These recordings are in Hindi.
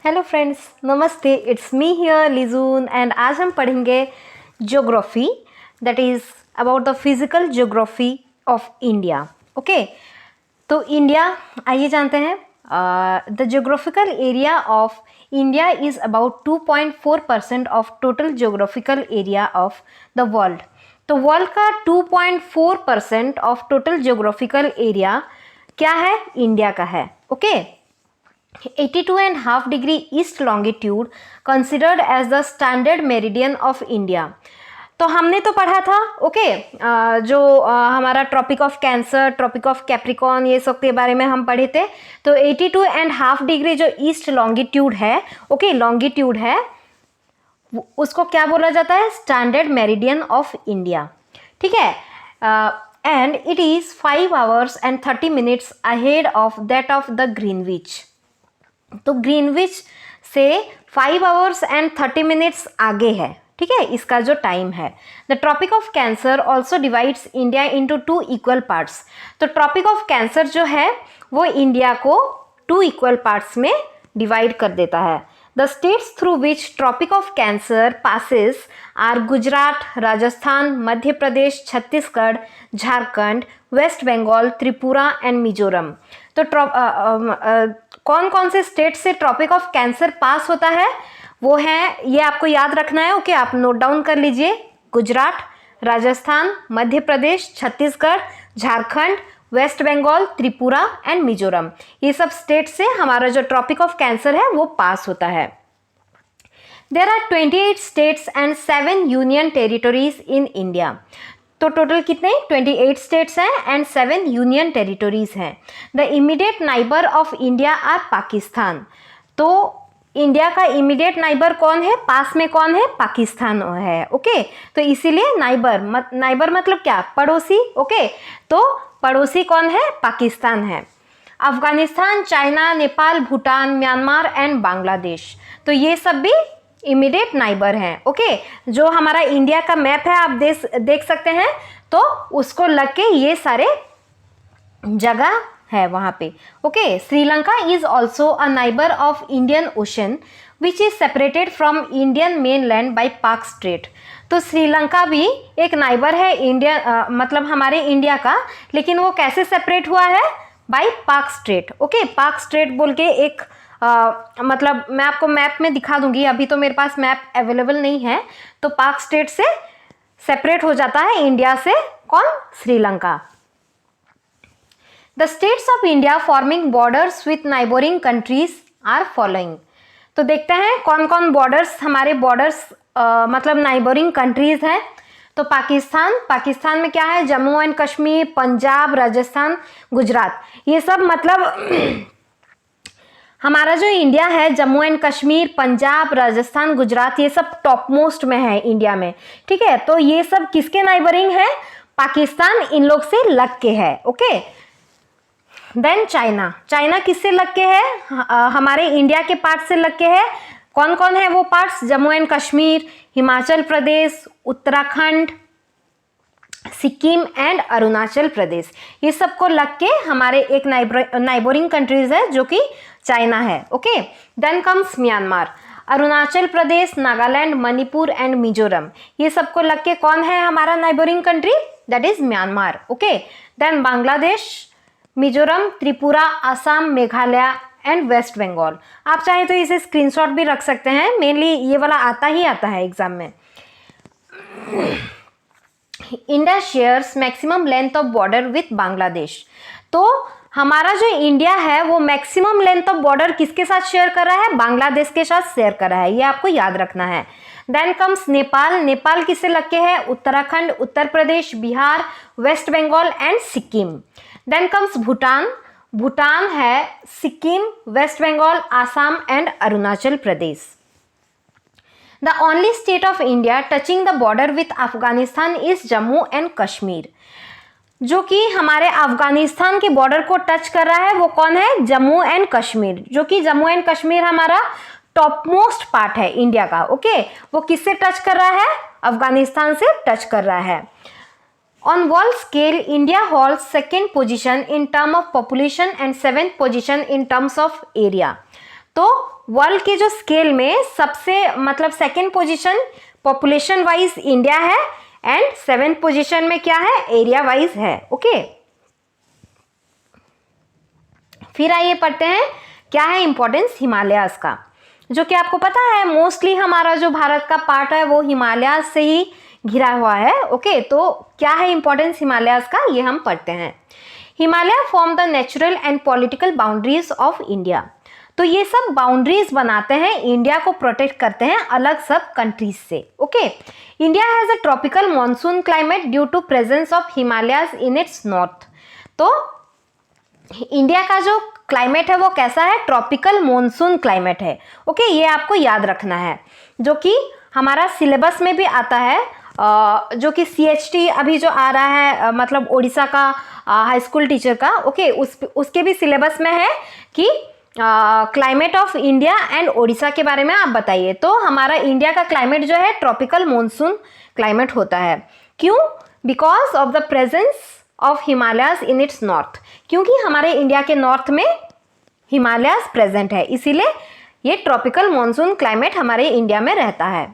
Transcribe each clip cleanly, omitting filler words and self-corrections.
हेलो फ्रेंड्स, नमस्ते। इट्स मी हियर लिजून एंड आज हम पढ़ेंगे geography, that is about the physical geography of India. Okay, तो इंडिया आइए जानते हैं। The geographical area of India is about 2.4% of total geographical area of the world. तो वर्ल्ड का 2.4% ऑफ टोटल ज्योग्राफिकल एरिया क्या है? इंडिया का है। Okay, 82.5 degree east longitude considered as the standard meridian of India. तो हमने तो पढ़ा था जो हमारा tropic of Cancer, tropic of Capricorn, ये सब के बारे में हम पढ़े थे। तो 82.5 डिग्री जो ईस्ट लॉन्गिट्यूड है, लॉन्गिट्यूड है, उसको क्या बोला जाता है? Standard meridian of India. ठीक है, and it is 5 hours and 30 minutes ahead of that of the Greenwich. तो ग्रीनविच से 5 hours and 30 minutes आगे है। ठीक है, इसका जो टाइम है। The tropic of Cancer also divides India into 2 equal parts. तो ट्रॉपिक ऑफ कैंसर जो है वो इंडिया को 2 इक्वल पार्ट्स में डिवाइड कर देता है। The states through which tropic of Cancer passes are Gujarat, Rajasthan, Madhya Pradesh, Chhattisgarh, Jharkhand, West Bengal, Tripura and Mizoram. तो कौन कौन से स्टेट से ट्रॉपिक ऑफ कैंसर पास होता है वो है, ये आपको याद रखना है। ओके, आप नोट डाउन कर लीजिए। गुजरात, राजस्थान, मध्य प्रदेश, छत्तीसगढ़, झारखंड, वेस्ट बंगाल, त्रिपुरा एंड मिजोरम, ये सब स्टेट से हमारा जो ट्रॉपिक ऑफ कैंसर है वो पास होता है। There are 28 states and 7 union territories in India. तो टोटल कितने? 28 स्टेट्स हैं एंड 7 यूनियन टेरिटरीज हैं। The immediate neighbour of India are Pakistan. तो इंडिया का इमीडिएट नाइबर कौन है? पास में कौन है? पाकिस्तान है। ओके, तो इसीलिए नाइबर मतलब क्या? पड़ोसी। ओके, तो पड़ोसी कौन है? पाकिस्तान है। Afghanistan, China, Nepal, Bhutan, Myanmar and Bangladesh, तो ये सब भी इमीडिएट नाइबर हैं। ओके, जो हमारा इंडिया का मैप है आप देख सकते हैं, तो उसको लग के ये सारे जगह है वहाँ पे। Okay, Sri Lanka is also a neighbour of Indian Ocean which is separated from Indian mainland by Palk Strait. तो श्रीलंका भी एक नाइबर है इंडिया, मतलब हमारे इंडिया का, लेकिन वो कैसे सेपरेट हुआ है? Bye Palk straight. ओके, पाक स्ट्रेट बोल के एक मतलब मैं आपको मैप में दिखा दूंगी, अभी तो मेरे पास मैप अवेलेबल नहीं है। तो पाक स्टेट से सेपरेट हो जाता है इंडिया से कौन? Sri Lanka. The states of India forming borders with neighbouring countries are following. तो देखते हैं कौन कौन बॉर्डर्स हमारे बॉर्डर्स मतलब नाइबरिंग कंट्रीज हैं। तो पाकिस्तान में क्या है? जम्मू एंड कश्मीर, पंजाब, राजस्थान, गुजरात, ये सब मतलब हमारा जो इंडिया है, जम्मू एंड कश्मीर, पंजाब, राजस्थान, गुजरात, ये सब टॉप मोस्ट में है इंडिया में। ठीक है, तो ये सब किसके नाइबरिंग है? पाकिस्तान इन लोग से लग के है। ओके, देन चाइना किससे लग के है? हमारे इंडिया के पार्ट से लग के है। कौन कौन है वो parts? Jammu and Kashmir, Himachal Pradesh, Uttarakhand, Sikkim and Arunachal Pradesh, ये सबको लग के हमारे एक नाइबरिंग कंट्रीज है जो कि चाइना है। Okay, then comes Myanmar, Arunachal Pradesh, Nagaland, Manipur and Mizoram, ये सबको लग के कौन है हमारा neighbouring country? That is Myanmar. Okay, then Bangladesh, Mizoram, Tripura, Assam, Meghalaya and West Bengal. आप चाहे तो इसे स्क्रीनशॉट भी रख सकते हैं, मेनली ये वाला आता है एग्जाम में। India shares maximum length of border with Bangladesh. तो हमारा जो इंडिया है वो मैक्सिमम लेंथ ऑफ बॉर्डर किसके साथ शेयर कर रहा है? बांग्लादेश के साथ शेयर कर रहा है, ये आपको याद रखना है। देन कम्स नेपाल किससे लग के है? Uttarakhand, Uttar Pradesh, Bihar, West Bengal and Sikkim. Then comes Bhutan है Sikkim, West Bengal, Assam and Arunachal Pradesh. The only state of India touching the border with Afghanistan is Jammu and Kashmir. जो कि हमारे अफगानिस्तान के बॉर्डर को टच कर रहा है वो कौन है? जम्मू एंड कश्मीर, जो कि जम्मू एंड कश्मीर हमारा टॉप मोस्ट पार्ट है इंडिया का। ओके, वो किससे टच कर रहा है? अफगानिस्तान से टच कर रहा है। On world scale India holds second position in term of population and 7th position in terms of area. तो वर्ल्ड के जो स्केल में सबसे मतलब second position population wise India है एंड 7th पोजीशन में क्या है, एरिया वाइज है। ओके, फिर आइए पढ़ते हैं क्या है इंपॉर्टेंस हिमालयाज का, जो कि आपको पता है मोस्टली हमारा जो भारत का पार्ट है वो हिमालयाज से ही घिरा हुआ है। ओके, तो क्या है इंपॉर्टेंस हिमालयाज का, ये हम पढ़ते हैं। Himalaya form the natural and political boundaries of India. तो ये सब बाउंड्रीज बनाते हैं, इंडिया को प्रोटेक्ट करते हैं अलग सब कंट्रीज से। Okay, India has a tropical monsoon climate due to presence of Himalayas in its north. तो इंडिया का जो क्लाइमेट है वो कैसा है, ट्रॉपिकल मॉनसून क्लाइमेट है। ओके, ये आपको याद रखना है, जो कि हमारा सिलेबस में भी आता है, जो कि CHT अभी जो आ रहा है मतलब उड़ीसा का हाई स्कूल टीचर का। ओके, उसके भी सिलेबस में है कि climate of India and Orissa के बारे में आप बताइए। तो हमारा इंडिया का क्लाइमेट जो है ट्रॉपिकल मॉनसून क्लाइमेट होता है। क्यों? Because of the presence of Himalayas in its north, क्योंकि हमारे इंडिया के नॉर्थ में हिमालयाज प्रेजेंट है, इसीलिए ये ट्रॉपिकल मॉनसून क्लाइमेट हमारे इंडिया में रहता है।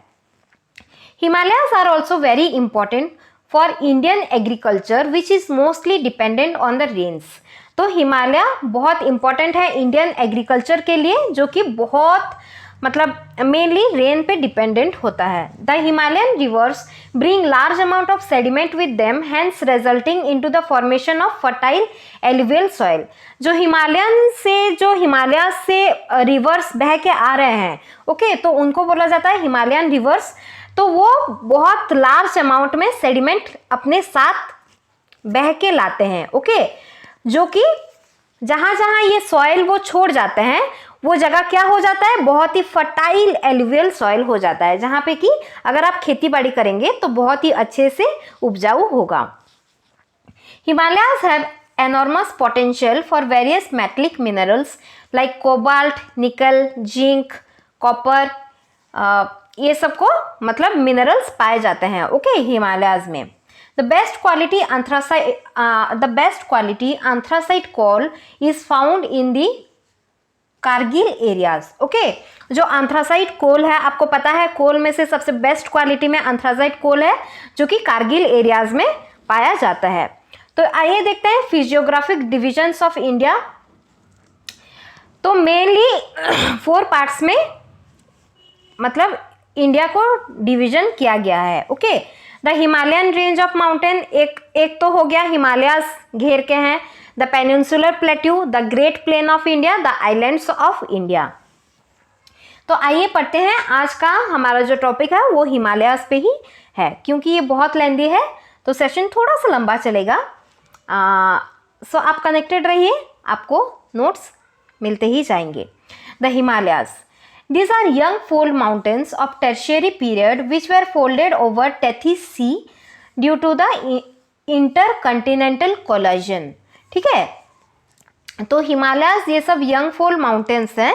Himalayas are also very important for Indian agriculture which is mostly dependent on the rains. तो हिमालय बहुत इंपॉर्टेंट है इंडियन एग्रीकल्चर के लिए, जो कि बहुत मतलब मेनली रेन पे डिपेंडेंट होता है। The Himalayan rivers bring large amount of sediment with them, hence resulting into the formation of fertile alluvial soil. जो हिमालय से रिवर्स बह के आ रहे हैं, ओके, तो उनको बोला जाता है हिमालयन रिवर्स। तो वो बहुत लार्ज अमाउंट में सेडिमेंट अपने साथ बह के लाते हैं। ओके, जो कि जहां जहां ये सॉइल वो छोड़ जाते हैं वो जगह क्या हो जाता है, बहुत ही फर्टाइल एलुवियल सॉइल हो जाता है, जहां पे कि अगर आप खेती बाड़ी करेंगे तो बहुत ही अच्छे से उपजाऊ होगा। Himalayas have enormous potential for various metallic minerals like cobalt, निकल, जिंक, कॉपर, ये सबको मतलब मिनरल्स पाए जाते हैं। ओके, हिमालयाज में The best quality anthracite coal is found in the Kargil areas. Okay, जो एंथ्रासाइट कोल है, आपको पता है कोल में से सबसे बेस्ट क्वालिटी में एंथ्रासाइट कोल है, जो कि कारगिल एरियाज में पाया जाता है। तो आइए देखते हैं फिजियोग्राफिक डिविजन्स ऑफ इंडिया। तो मेनली 4 पार्ट्स में मतलब इंडिया को डिवीजन किया गया है। Okay, the Himalayan range of mountain एक तो हो गया, हिमालयाज घेर के हैं। The peninsular plateau, the great plain of India, the islands of India. तो आइए पढ़ते हैं, आज का हमारा जो टॉपिक है वो हिमालयाज पे ही है, क्योंकि ये बहुत लेंदी है तो सेशन थोड़ा सा लंबा चलेगा। सो आप कनेक्टेड रहिए, आपको नोट्स मिलते ही जाएंगे। The Himalayas, these are young fold mountains of tertiary period which were folded over Tethys Sea due to the intercontinental collision। ठीक है, तो हिमालयाज ये सब यंग फोल्ड माउंटेन्स हैं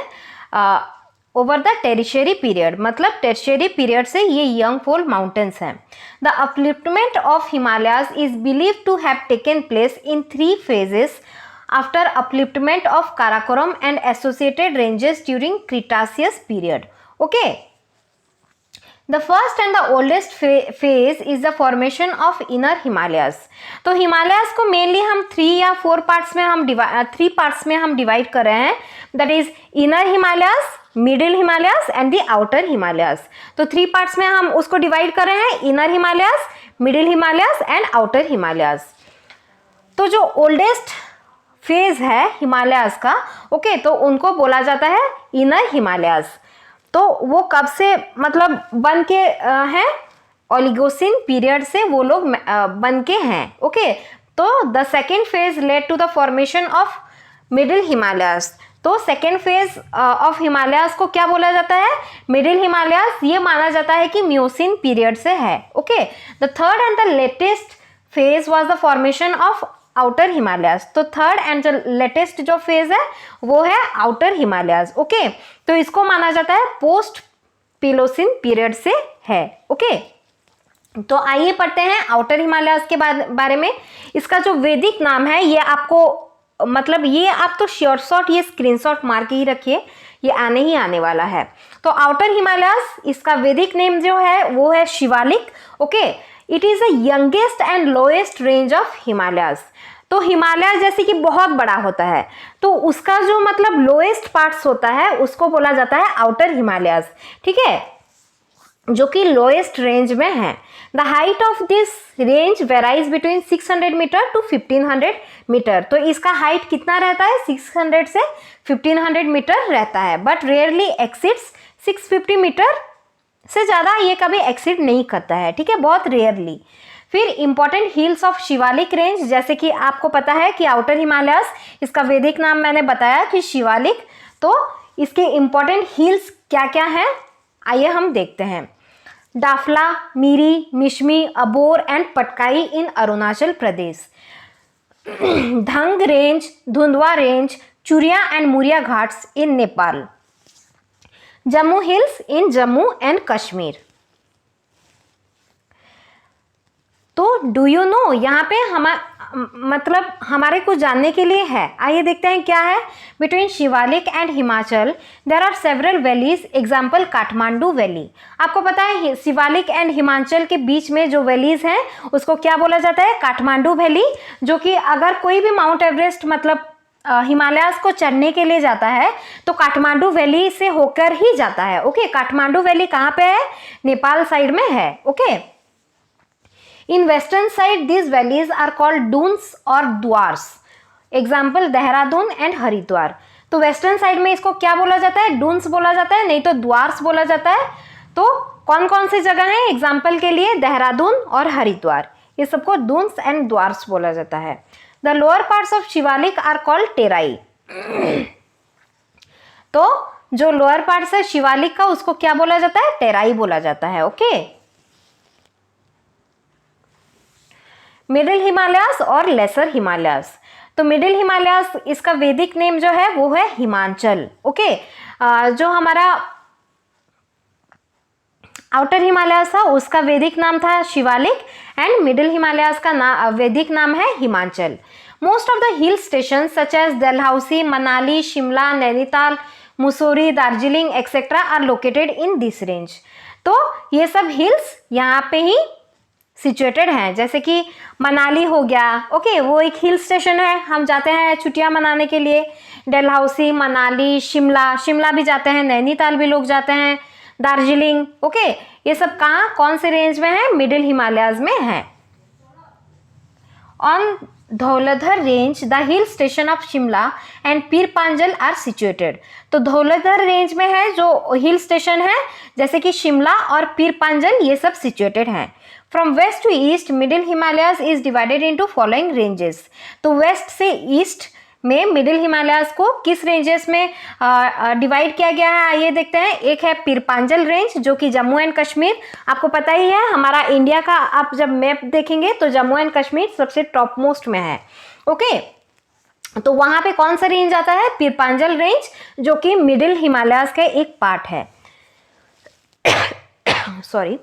ओवर द टेरिशरी पीरियड, मतलब टेरिशरी पीरियड से ये यंग फोल्ड माउंटेन्स हैं। The upliftment of Himalayas is believe to have taken place in 3 phases after upliftment of Karakoram and associated ranges during Cretaceous period। Okay, the first and the oldest phase is the formation of inner Himalayas। तो हिमालयाज को मेनली हम 3 या 4 पार्ट्स में हम डिवाइड कर रहे हैं, that is inner Himalayas, middle Himalayas and the outer Himalayas. तो 3 पार्ट्स में हम उसको डिवाइड कर रहे हैं, inner Himalayas, middle Himalayas and outer Himalayas. तो जो ओल्डेस्ट फेज है हिमालयाज का, ओके, तो उनको बोला जाता है इनर हिमालयाज। तो वो कब से मतलब बन के हैं, ओलिगोसिन पीरियड से वो लोग बन के हैं। ओके, तो the second phase led to the formation of middle Himalayas. तो सेकेंड फेज ऑफ हिमालयाज को क्या बोला जाता है, मिडिल हिमालयाज। ये माना जाता है कि मियोसिन पीरियड से है। Okay, the third and the latest phase was the formation of outer Himalayas. तो थर्ड एंड जो लेटेस्ट जो फेज है वो है आउटर हिमालयाज। ओके, तो इसको माना जाता है पोस्ट पिलोसिन पीरियड से है। ओके, तो आइए पढ़ते हैं आउटर हिमालयाज के बारे में। इसका जो वैदिक नाम है ये आपको मतलब ये आप तो शॉर्ट ये स्क्रीनशॉट मार के ही रखिए, ये आने ही आने वाला है। तो आउटर हिमालयास, इसका वैदिक नेम जो है वो है Shivalik. Okay, it is the youngest and lowest range of Himalayas. तो हिमालय जैसे कि बहुत बड़ा होता है, तो उसका जो मतलब लोएस्ट पार्ट्स होता है उसको बोला जाता है आउटर हिमालयास, ठीक है, जो कि लोएस्ट रेंज में है। The height of this range varies between 600 metre to 1500 metre. तो इसका हाइट कितना रहता है, 600 से 1500 मीटर रहता है, बट रेयरली एक्सीड्स 650 मीटर से ज़्यादा ये कभी एक्सीड नहीं करता है, ठीक है, बहुत रेयरली। फिर important hills of Shivalik range, जैसे कि आपको पता है कि आउटर हिमालयास, इसका वैदिक नाम मैंने बताया कि शिवालिक। तो इसके इंपॉर्टेंट हिल्स क्या क्या हैं, आइए हम देखते हैं। Dafla, Miri, Mishmi, Abor and Patkai in Arunachal Pradesh. Dhang range, Dhundhwa range, Churia and Muria ghats in Nepal. Jammu hills in Jammu and Kashmir. तो डू यू नो, यहाँ पे मतलब हमारे को जानने के लिए है, आइए देखते हैं क्या है। Between Shivalik and Himachal there are several valleys, example Kathmandu valley. आपको पता है शिवालिक एंड हिमाचल के बीच में जो वैलीज हैं उसको क्या बोला जाता है, काठमांडू वैली, जो कि अगर कोई भी माउंट एवरेस्ट मतलब हिमालयास को चढ़ने के लिए जाता है तो काठमांडू वैली से होकर ही जाता है। ओके, काठमांडू वैली कहाँ पे है, नेपाल साइड में है। Okay, in western side this valleys are called Doons और द्वार्स, एग्जाम्पल देहरादून एंड हरिद्वार। तो वेस्टर्न साइड में इसको क्या बोला जाता है, डून्स बोला जाता है, नहीं तो द्वार्स बोला जाता है। तो कौन कौन सी जगह है, एग्जाम्पल के लिए देहरादून और हरिद्वार, ये सबको डून्स एंड द्वार्स बोला जाता है। The lower parts of Shivalik are called Terai. तो जो लोअर पार्ट्स है शिवालिक का उसको क्या बोला जाता है, टेराई बोला जाता है। ओके, मिडिल हिमालयास और लेसर हिमालयास। तो मिडिल हिमालयास, इसका वैदिक नेम जो है वो है हिमाचल। ओके, जो हमारा आउटर हिमालयास था उसका वैदिक नाम था शिवालिक एंड मिडिल हिमालयास का वैदिक नाम है Himachal. Most of the hill station such as Dalhousie, Manali, Shimla, Nainital, Mussoorie, Darjeeling etcetera are located in this range. तो ये सब हिल्स यहाँ पे ही सिचुएटेड हैं, जैसे कि मनाली हो गया, ओके, वो एक हिल स्टेशन है, हम जाते हैं छुट्टियां मनाने के लिए। डलहौसी, मनाली, शिमला भी जाते हैं, नैनीताल भी लोग जाते हैं, दार्जिलिंग, ओके, ये सब कहाँ कौन से रेंज में है, मिडिल हिमालयाज में है। On Dhauladhar range the hill station of Shimla and Pir पांजल are situated. तो धौलाधर रेंज में है जो हिल स्टेशन है, जैसे कि शिमला और पीर पांजल, ये सब सिचुएटेड हैं। From west to east middle Himalayas is divided into following ranges. तो वेस्ट से ईस्ट में मिडिल हिमालयास को किस रेंजेस में डिवाइड किया गया है, आइए देखते हैं। एक है पीरपांजल रेंज जो कि जम्मू एंड कश्मीर, आपको पता ही है हमारा इंडिया का, आप जब मैप देखेंगे तो जम्मू एंड कश्मीर सबसे टॉप मोस्ट में है। ओके, तो वहां पे कौन सा रेंज आता है, पीरपांजल रेंज, जो कि मिडिल हिमालयास का एक पार्ट है। Sorry,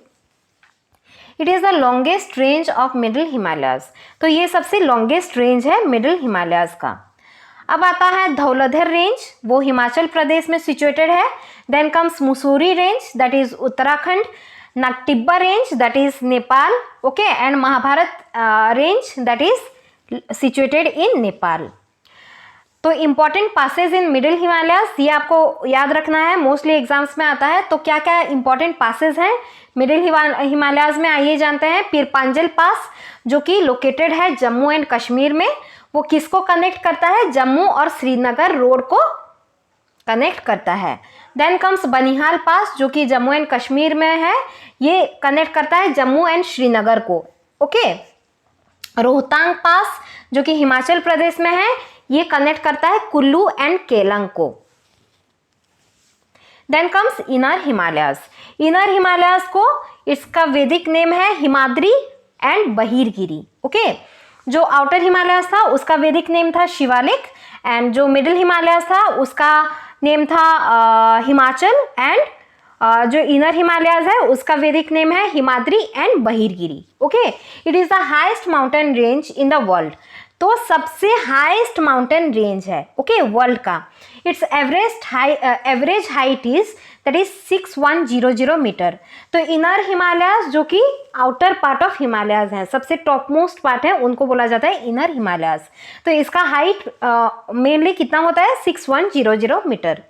it is the longest range of middle Himalayas. तो ये सबसे लॉन्गेस्ट रेंज है मिडिल हिमालयास का। अब आता है धौलाधर रेंज, वो हिमाचल प्रदेश में सिचुएटेड है। Then comes Mussoorie range, that is Uttarakhand. Nagtibba range, that is Nepal, okay, and Mahabharat range, that is situated in Nepal. तो important passes in middle Himalayas, ये आपको याद रखना है, मोस्टली एग्जाम्स में आता है। तो क्या क्या इंपॉर्टेंट पासेज हैं मिडिल हिमालयास में, आइए जानते हैं। पीरपांजल पास जो कि लोकेटेड है जम्मू एंड कश्मीर में, वो किसको कनेक्ट करता है, जम्मू और श्रीनगर रोड को कनेक्ट करता है। देन कम्स बनिहाल पास जो कि जम्मू एंड कश्मीर में है, ये कनेक्ट करता है जम्मू एंड श्रीनगर को। ओके, रोहतांग पास जो कि हिमाचल प्रदेश में है, ये कनेक्ट करता है कुल्लू एंड केलंग को। Then comes inner Himalayas. Inner Himalayas को इसका वैदिक नेम है हिमाद्री एंड बहिरगिरी। ओके, जो आउटर हिमालयास था उसका वैदिक नेम था शिवालिक, एंड जो मिडिल हिमालयास था उसका नेम था हिमाचल, एंड जो इनर हिमालयास है उसका वैदिक नेम है Himadri and Bahirgiri. Okay, it is the highest mountain range in the world. तो सबसे हाईएस्ट माउंटेन रेंज है ओके वर्ल्ड का। It's average height is that is 6100 metre. तो इनर हिमालयाज जो कि आउटर पार्ट ऑफ हिमालयाज हैं, सबसे टॉप मोस्ट पार्ट है, उनको बोला जाता है इनर हिमालयाज। तो इसका हाइट मेनली कितना होता है 6100 metre.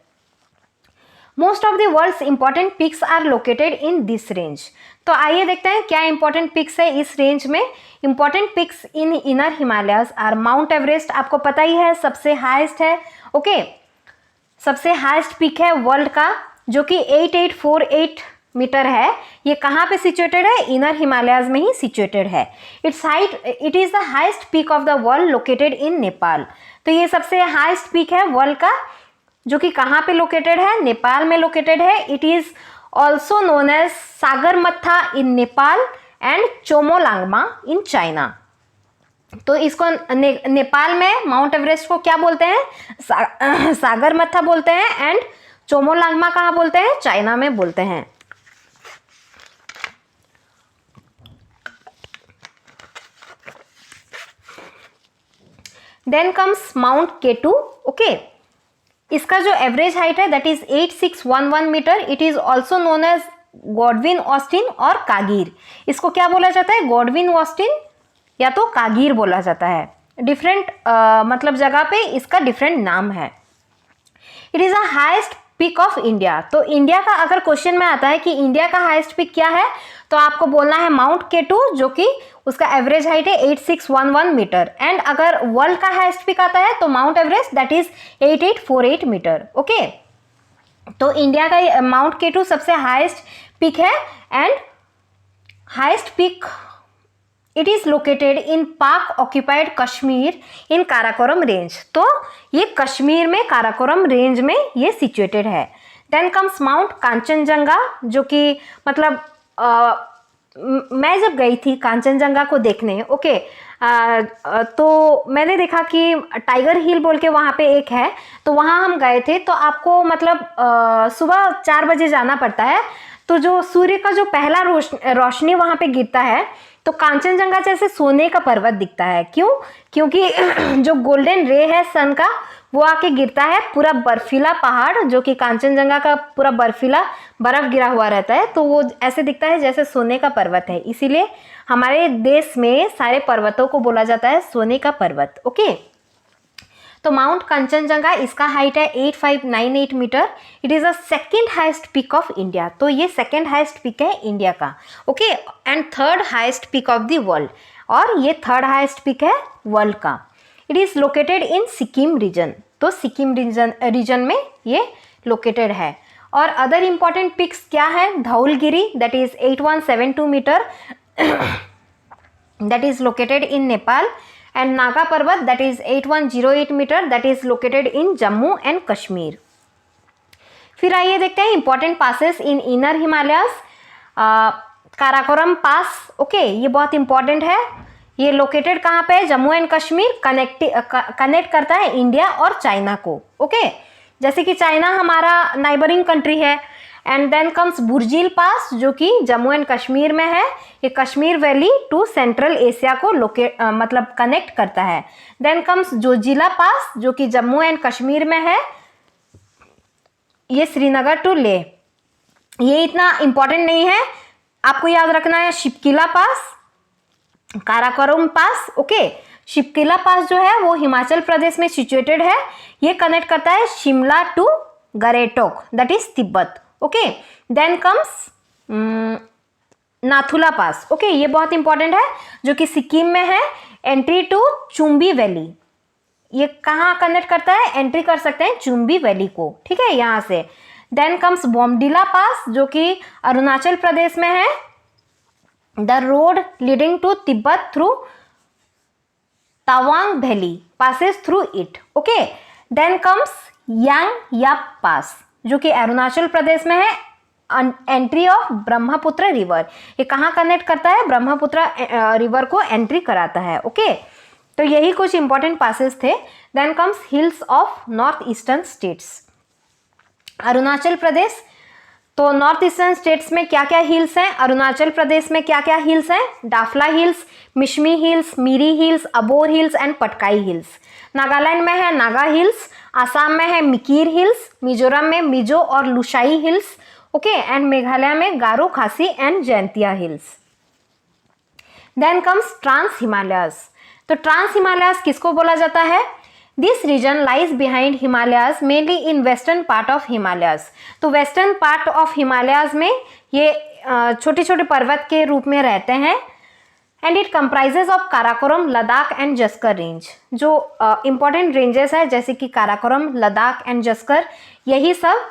Most of the world's important peaks are located in this range. तो आइए देखते हैं क्या इंपॉर्टेंट पिक्स है इस रेंज में। Important peaks in inner Himalayas are Mount Everest, आपको पता ही है सबसे हाईएस्ट है ओके। सबसे हाईएस्ट पिक है वर्ल्ड का जो कि 8848 मीटर है। ये कहाँ पे सिचुएटेड है, इनर हिमालयाज में ही सिचुएटेड है। It is the highest peak of the world located in Nepal. तो ये सबसे हाईएस्ट पीक है वर्ल्ड का जो कि कहाँ पे लोकेटेड है, नेपाल में लोकेटेड है। It is also known as Sagarmatha in Nepal and Chomolungma in China. तो इसको नेपाल में माउंट एवरेस्ट को क्या बोलते हैं, सागरमत्था बोलते हैं, एंड चोमोलांगमा कहाँ बोलते हैं, चाइना में बोलते हैं। Then comes mount K two okay. इसका जो एवरेज हाइट है that is 8611 metre. It is also known as Godwin Austen और कागीर। इसको क्या बोला जाता है, गॉडविन ऑस्टिन या तो कागीर बोला जाता है। डिफरेंट मतलब जगह पे इसका डिफरेंट नाम है। It is a highest peak of India. तो इंडिया का अगर क्वेश्चन में आता है कि इंडिया का हाईएस्ट पिक क्या है, तो आपको बोलना है माउंट केटू जो कि उसका एवरेज हाइट है 8611 मीटर। एंड अगर वर्ल्ड का हाईएस्ट पिक आता है तो Mount Everest that is 8848 metre okay. तो इंडिया का माउंट केटू सबसे हाईएस्ट पिक है and highest peak it is located in Pak occupied Kashmir in Karakoram range. तो ये कश्मीर में काराकोरम रेंज में ये सिचुएटेड है। देन कम्स माउंट कांचनजंगा जो कि मतलब मैं जब गई थी कांचनजंगा को देखने ओके तो मैंने देखा कि टाइगर हिल बोल के वहाँ पे एक है, तो वहाँ हम गए थे। तो आपको मतलब सुबह 4 बजे जाना पड़ता है। तो जो सूर्य का जो पहला रोशनी वहाँ पे गिरता है तो कांचनजंगा जैसे सोने का पर्वत दिखता है। क्यों, क्योंकि जो गोल्डन रे है सन का वो आके गिरता है पूरा बर्फीला पहाड़ जो कि कांचनजंगा का पूरा बर्फीला बर्फ गिरा हुआ रहता है, तो वो ऐसे दिखता है जैसे सोने का पर्वत है। इसीलिए हमारे देश में सारे पर्वतों को बोला जाता है सोने का पर्वत ओके। तो माउंट कंचनजंगा इसका हाइट है 8598 metre. It is a second highest peak of India. तो ये सेकेंड हाईएस्ट पिक है इंडिया का okay and third highest peak of the world, और ये थर्ड हाईएस्ट पिक है वर्ल्ड का। It is located in Sikkim region. तो सिक्किम रीजन में ये लोकेटेड है। और अदर इंपॉर्टेंट पिक्स क्या है, Dhaulagiri that is 8172 metre that is located in Nepal, and Naga Parbat that is 8108 metre that is located in Jammu and Kashmir. फिर आइए देखते हैं important passes in inner Himalayas. Karakoram pass okay ये बहुत इंपॉर्टेंट है। ये लोकेटेड कहाँ पे है, जम्मू एंड कश्मीर। कनेक्ट करता है इंडिया और चाइना को ओके। जैसे कि चाइना हमारा नाइबरिंग कंट्री है। And then comes Burzil pass जो कि जम्मू एंड कश्मीर में है। ये Kashmir valley to Central Asia को मतलब कनेक्ट करता है। देन कम्स जोजिला पास जो कि जम्मू एंड कश्मीर में है। ये श्रीनगर टू लेह। ये इतना इंपॉर्टेंट नहीं है, आपको याद रखना है शिपकिला पास, काराकोरम पास ओके। शिपकिला पास जो है वो हिमाचल प्रदेश में सिचुएटेड है। ये कनेक्ट करता है Shimla to Gartok that is Tibet okay. Then comes Nathula pass okay ये बहुत इंपॉर्टेंट है जो कि सिक्किम में है। एंट्री टू चुम्बी वैली, ये कहाँ कनेक्ट करता है, एंट्री कर सकते हैं चुम्बी वैली को ठीक है यहाँ से। देन कम्स बोमडिला पास जो कि अरुणाचल प्रदेश में है। The road leading to Tibet through Tawang valley passes through it okay. Then comes Yang Yap pass जो कि अरुणाचल प्रदेश में है। एंट्री ऑफ ब्रह्मपुत्र रिवर, ये कहाँ कनेक्ट करता है, ब्रह्मपुत्र रिवर को एंट्री कराता है ओके। तो यही कुछ इंपॉर्टेंट पासेस थे। Then comes hills of north eastern states. Arunachal Pradesh तो नॉर्थ ईस्टर्न स्टेट्स में क्या क्या हिल्स हैं? अरुणाचल प्रदेश में क्या क्या हिल्स हैं? Dafla hills, Mishmi hills, Miri hills, Abor hills and Patkai hills. Nagaland में है नागा हिल्स, आसाम में है मिकीर हिल्स, मिजोरम में मिजो और Lushai hills, okay, and Meghalaya में Garo Khasi and Jaintia hills. Then comes trans Himalayas. तो ट्रांस हिमालयस किसको बोला जाता है? This region lies behind Himalayas mainly in western part of Himalayas. तो वेस्टर्न पार्ट ऑफ हिमालयस में ये छोटे छोटे पर्वत के रूप में रहते हैं। And it comprises of Karakoram, Ladakh and Zaskar range. जो इंपॉर्टेंट रेंजेस है जैसे कि काराकोरम, लद्दाख एंड जस्कर, यही सब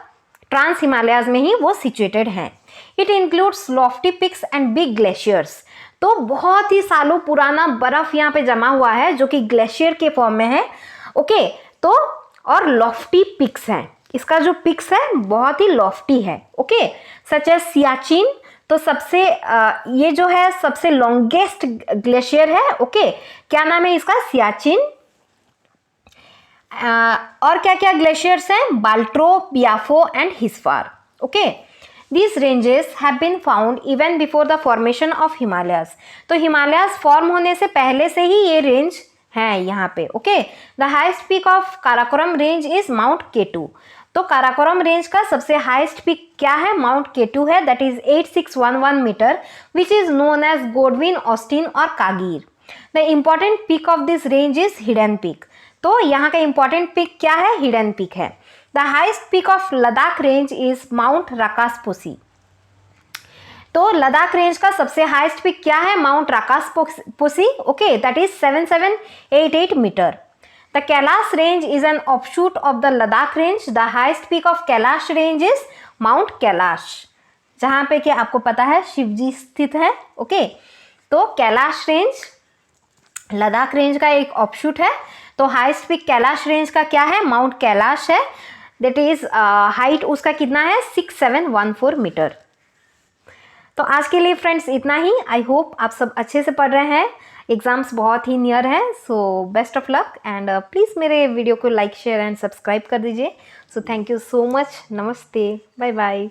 ट्रांस हिमालयस में ही वो सिचुएटेड हैं। It includes lofty peaks and big glaciers. तो बहुत ही सालों पुराना बर्फ यहाँ पे जमा हुआ है जो कि ग्लेशियर के फॉर्म में है, ओके। तो और लॉफ्टी पिक्स हैं, इसका जो पिक्स है बहुत ही लॉफ्टी है, ओके। सच एज सियाचिन, तो सबसे ये जो है सबसे लॉन्गेस्ट ग्लेशियर है, ओके। क्या नाम है इसका? सियाचिन। और क्या क्या ग्लेशियर्स हैं? Baltoro, Biafo and Hispar, okay. These ranges have been found even before the formation of Himalayas. तो हिमालयास फॉर्म होने से पहले से ही ये रेंज है यहाँ पे, okay. The highest peak of Karakoram range is mount K two. तो काराकोरम रेंज का सबसे हाइस्ट पीक क्या है? माउंट केटू है, that is 8611 metre, which is known as Godwin, Austen और कागीर। The important peak of this range is hidden peak. तो यहाँ का इम्पॉर्टेंट पीक क्या है? हिडन पीक है। The highest peak of Ladakh range is Mount Rakasposi. तो लद्दाख रेंज का सबसे हाईएस्ट पीक क्या है? Mount Rakaposhi, okay, that is 7788 metre. The Kailash range is an offshoot of the Ladakh range. The highest peak of Kailash range is mount Kailash, जहाँ पे कि आपको पता है शिव जी स्थित है, ओके। तो कैलाश रेंज लद्दाख रेंज का एक ऑफशूट है। तो हाईएस्ट पीक कैलाश रेंज का क्या है? माउंट कैलाश है, दैट इज हाइट उसका कितना है? 6714 मीटर। तो आज के लिए फ्रेंड्स इतना ही। आई होप आप सब अच्छे से पढ़ रहे हैं, एग्जाम्स बहुत ही नियर हैं। So best of luck and please मेरे वीडियो को लाइक, शेयर एंड सब्सक्राइब कर दीजिए। So thank you so much. नमस्ते, बाय बाय।